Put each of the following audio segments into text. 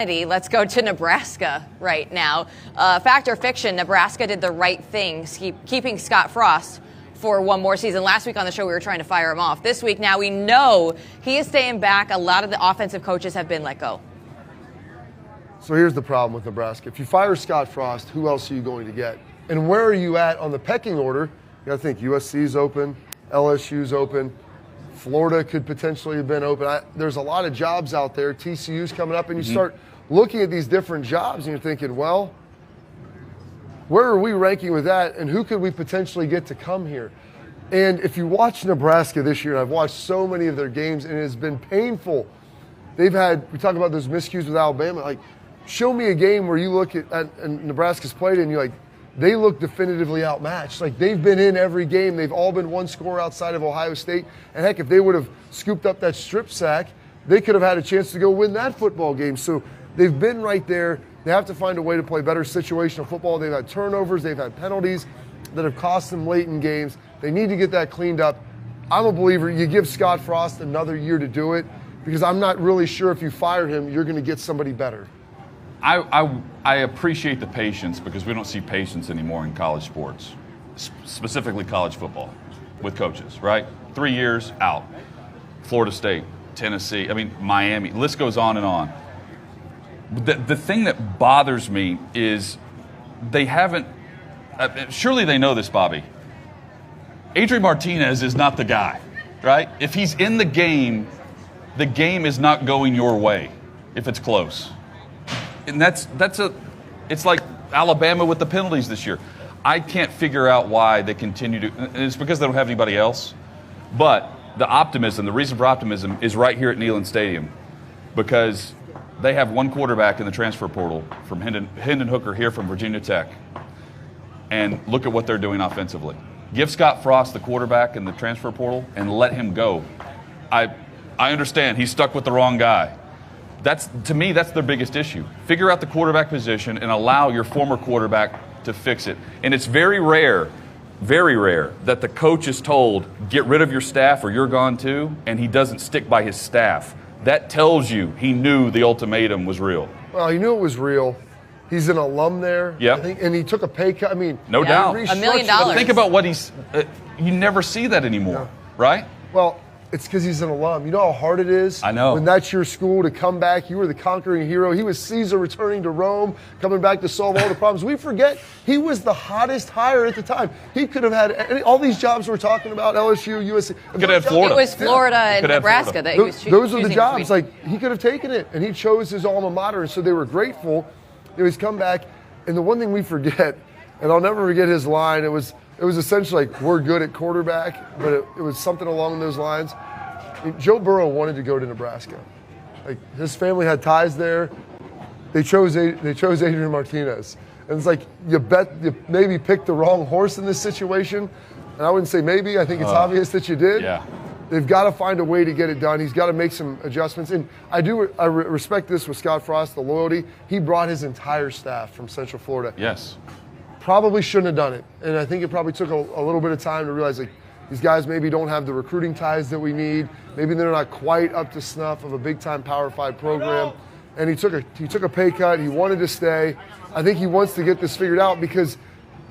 Let's go to Nebraska right now. Fact or fiction, Nebraska did the right thing, keeping Scott Frost for one more season. Last week on the show, we were trying to fire him off. This week, now we know he is staying back. A lot of the offensive coaches have been let go. So here's the problem with Nebraska. If you fire Scott Frost, who else are you going to get? And where are you at on the pecking order? You got to think USC's open, LSU's open. Florida could potentially have been open. There's a lot of jobs out there. TCU's coming up, and you start looking at these different jobs, and you're thinking, well, where are we ranking with that, and who could we potentially get to come here? And if you watch Nebraska this year, and I've watched so many of their games, and it has been painful. We talk about those miscues with Alabama. Like, show me a game where you look at and Nebraska's played, and you're like, they look definitively outmatched. Like, they've been in every game. They've all been one score outside of Ohio State. And heck, if they would have scooped up that strip sack, they could have had a chance to go win that football game. So they've been right there. They have to find a way to play better situational football. They've had turnovers. They've had penalties that have cost them late in games. They need to get that cleaned up. I'm a believer you give Scott Frost another year to do it, because I'm not really sure if you fire him, you're going to get somebody better. I appreciate the patience, because we don't see patience anymore in college sports, specifically college football, with coaches, right? 3 years out. Florida State, Tennessee, Miami, list goes on and on. The thing that bothers me is they haven't, surely they know this, Bobby. Adrian Martinez is not the guy, right? If he's in the game is not going your way if it's close. And it's like Alabama with the penalties this year. I can't figure out why they continue to, and it's because they don't have anybody else. But the reason for optimism is right here at Neyland Stadium, because they have one quarterback in the transfer portal from Hendon Hooker here from Virginia Tech. And look at what they're doing offensively. Give Scott Frost the quarterback in the transfer portal and let him go. I understand he's stuck with the wrong guy. To me, that's their biggest issue. Figure out the quarterback position and allow your former quarterback to fix it. And it's very rare that the coach is told, get rid of your staff or you're gone too, and he doesn't stick by his staff. That tells you he knew the ultimatum was real. Well, he knew it was real. He's an alum there. Yeah. And he took a pay cut. No doubt. $1 million. But think about what you never see that anymore, right? Well, it's because he's an alum. You know how hard it is? I know. When that's your school to come back. You were the conquering hero. He was Caesar returning to Rome, coming back to solve all the problems. We forget he was the hottest hire at the time. He could have had all these jobs we're talking about, LSU, USC. Could have had Florida. It was Florida and Nebraska that he was choosing. Those are the jobs. Like, he could have taken it, and he chose his alma mater, and so they were grateful. He's come back, and the one thing we forget, and I'll never forget his line, it was essentially like, we're good at quarterback, but it was something along those lines. Joe Burrow wanted to go to Nebraska. Like, his family had ties there. They chose Adrian Martinez. And it's like, you maybe picked the wrong horse in this situation. And I wouldn't say maybe. I think it's obvious that you did. Yeah. They've got to find a way to get it done. He's got to make some adjustments. And I respect this with Scott Frost, the loyalty. He brought his entire staff from Central Florida. Yes. Probably shouldn't have done it. And I think it probably took a little bit of time to realize, like, these guys maybe don't have the recruiting ties that we need. Maybe they're not quite up to snuff of a big-time Power 5 program. And he took a pay cut. He wanted to stay. I think he wants to get this figured out, because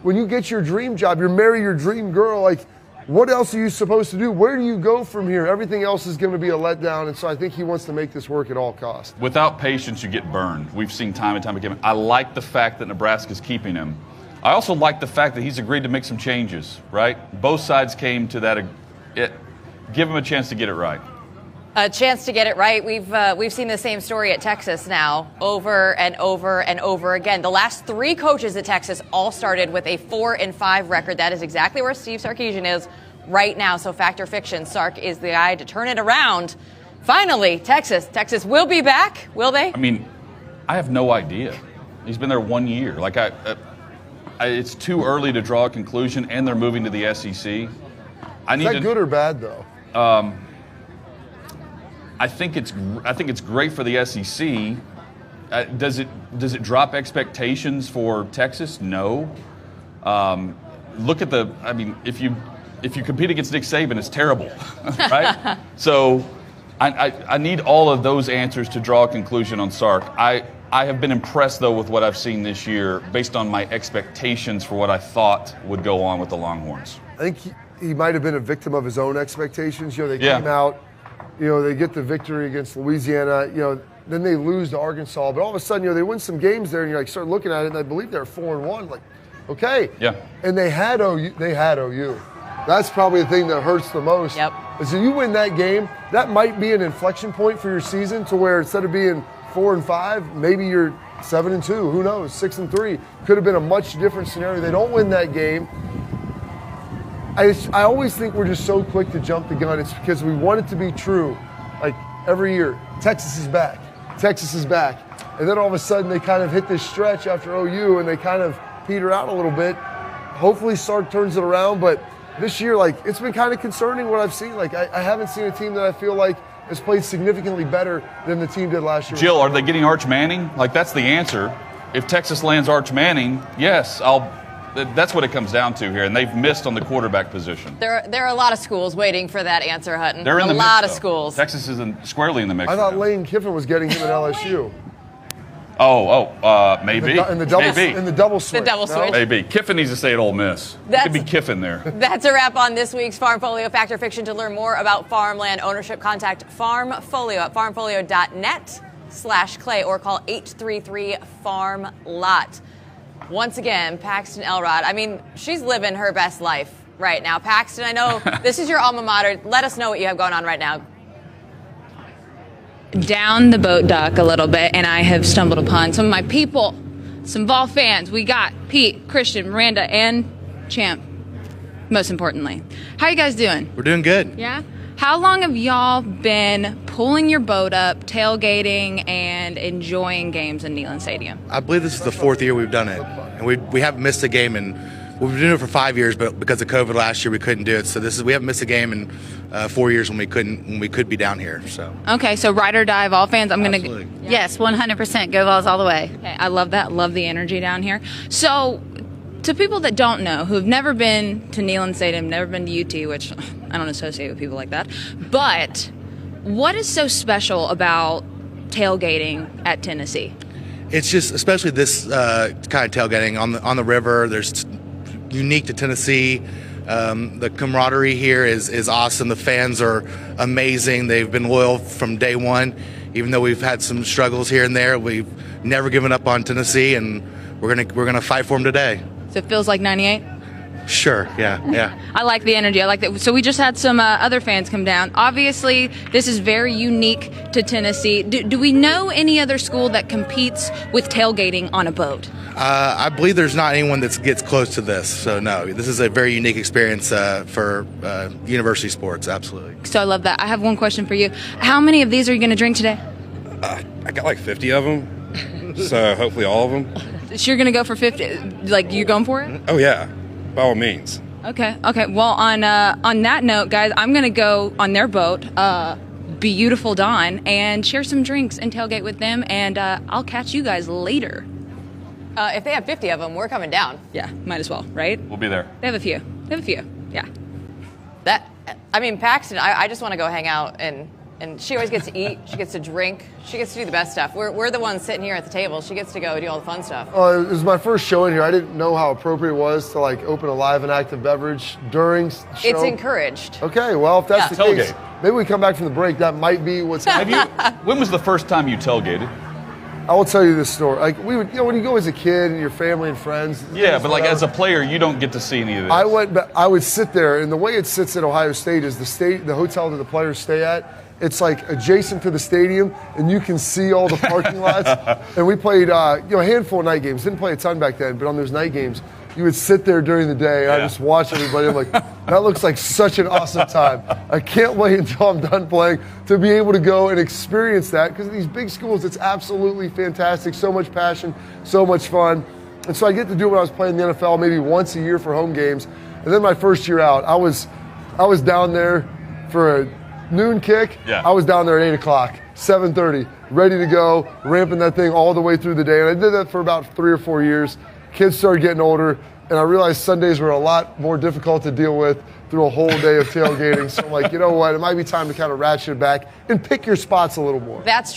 when you get your dream job, you marry your dream girl, like, what else are you supposed to do? Where do you go from here? Everything else is going to be a letdown. And so I think he wants to make this work at all costs. Without patience, you get burned. We've seen time and time again. I like the fact that Nebraska's keeping him. I also like the fact that he's agreed to make some changes, right? Both sides came to that. Give him a chance to get it right. A chance to get it right. We've seen the same story at Texas now over and over and over again. The last 3 coaches at Texas all started with a 4-5 record. That is exactly where Steve Sarkisian is right now. So fact or fiction, Sark is the guy to turn it around. Finally, Texas will be back. Will they? I have no idea. He's been there 1 year. It's too early to draw a conclusion, and they're moving to the SEC. Is that good or bad, though? I think it's great for the SEC. Does it drop expectations for Texas? No. Look at if you compete against Nick Saban, it's terrible, right? So I need all of those answers to draw a conclusion on Sark. I have been impressed, though, with what I've seen this year based on my expectations for what I thought would go on with the Longhorns. I think he might have been a victim of his own expectations. They came out, they get the victory against Louisiana, then they lose to Arkansas. But all of a sudden, they win some games there, and you start looking at it, and I believe they're 4-1. Like, okay. Yeah. And they had OU. That's probably the thing that hurts the most. Yep. Is if you win that game, that might be an inflection point for your season to where instead of being 4-5, maybe you're 7-2. Who knows? 6-3 could have been a much different scenario. They don't win that game. I always think we're just so quick to jump the gun. It's because we want it to be true. Like every year, Texas is back. Texas is back. And then all of a sudden they kind of hit this stretch after OU and they kind of peter out a little bit. Hopefully Sark turns it around, but this year, it's been kind of concerning what I've seen. I haven't seen a team that I feel like has played significantly better than the team did last year. Jill, are they getting Arch Manning? That's the answer. If Texas lands Arch Manning, yes, that's what it comes down to here, and they've missed on the quarterback position. There are a lot of schools waiting for that answer, Hutton. They're in the mix, a lot of though. schools. Texas is squarely in the mix. I thought now. Lane Kiffin was getting him at LSU. Maybe. In the double switch. The double switch. Maybe. Kiffin needs to stay at Ole Miss. It could be Kiffin there. That's a wrap on this week's Farmfolio Fact or Fiction. To learn more about farmland ownership, contact Farmfolio at farmfolio.net/Clay or call 833-FARM-LOT. Once again, Paxton Elrod. She's living her best life right now. Paxton, I know this is your alma mater. Let us know what you have going on right now. Down the boat dock a little bit, and I have stumbled upon some of my people, some Vol fans. We got Pete, Christian, Miranda, and Champ, most importantly. How you guys doing? We're doing good. Yeah? How long have y'all been pulling your boat up, tailgating, and enjoying games in Neyland Stadium? I believe this is the 4th year we've done it, and we haven't missed a game, and we've been doing it for 5 years, but because of COVID last year we couldn't do it. So we haven't missed a game in 4 years when we could be down here. So okay, so ride or die Vol fans. Absolutely. Yes, 100%. Go Vols all the way. Okay, I love that. Love the energy down here. So, to people that don't know, who've never been to Neyland Stadium, never been to UT, which I don't associate with people like that, but what is so special about tailgating at Tennessee? it's just, especially this kind of tailgating on the river. There's unique to Tennessee. The camaraderie here is awesome. The fans are amazing. They've been loyal from day one, even though we've had some struggles here and there. We've never given up on Tennessee, and we're gonna fight for them today. So it feels like 98? Sure, yeah. I like the energy. I like that. So we just had some other fans come down. Obviously, this is very unique to Tennessee. Do we know any other school that competes with tailgating on a boat? I believe there's not anyone that gets close to this. So no, this is a very unique experience for university sports. Absolutely. So I love that. I have one question for you. How many of these are you going to drink today? I got like 50 of them, so hopefully all of them. So you're going to go for 50? Like, you're going for it? Oh yeah, by all means. Okay. Well, on that note, guys, I'm going to go on their boat, Beautiful Dawn, and share some drinks and tailgate with them, and I'll catch you guys later. If they have 50 of them, we're coming down. Yeah, might as well, right? We'll be there. They have a few. Yeah. Paxton, I just want to go hang out, and she always gets to eat. She gets to drink. She gets to do the best stuff. We're the ones sitting here at the table. She gets to go do all the fun stuff. It was my first show in here. I didn't know how appropriate it was to open a live and active beverage during the show. It's encouraged. Okay, well, if that's the case, Tailgate. maybe we come back from the break. That might be what's happening. When was the first time you tailgated? I will tell you this story. We would, when you go as a kid and your family and friends. Yeah, but as a player, you don't get to see any of this. I would sit there, and the way it sits at Ohio State is the hotel that the players stay at. It's adjacent to the stadium, and you can see all the parking lots. And we played a handful of night games. Didn't play a ton back then, but on those night games, you would sit there during the day, and I just watch everybody. I'm like, that looks like such an awesome time. I can't wait until I'm done playing to be able to go and experience that, because these big schools, it's absolutely fantastic. So much passion, so much fun. And so I get to do it when I was playing in the NFL maybe once a year for home games. And then my first year out, I was down there for a noon kick. Yeah. I was down there at 8 o'clock, 7:30, ready to go, ramping that thing all the way through the day. And I did that for about 3 or 4 years. Kids started getting older, and I realized Sundays were a lot more difficult to deal with through a whole day of tailgating. So I'm like, you know what, it might be time to kind of ratchet it back and pick your spots a little more. That's true.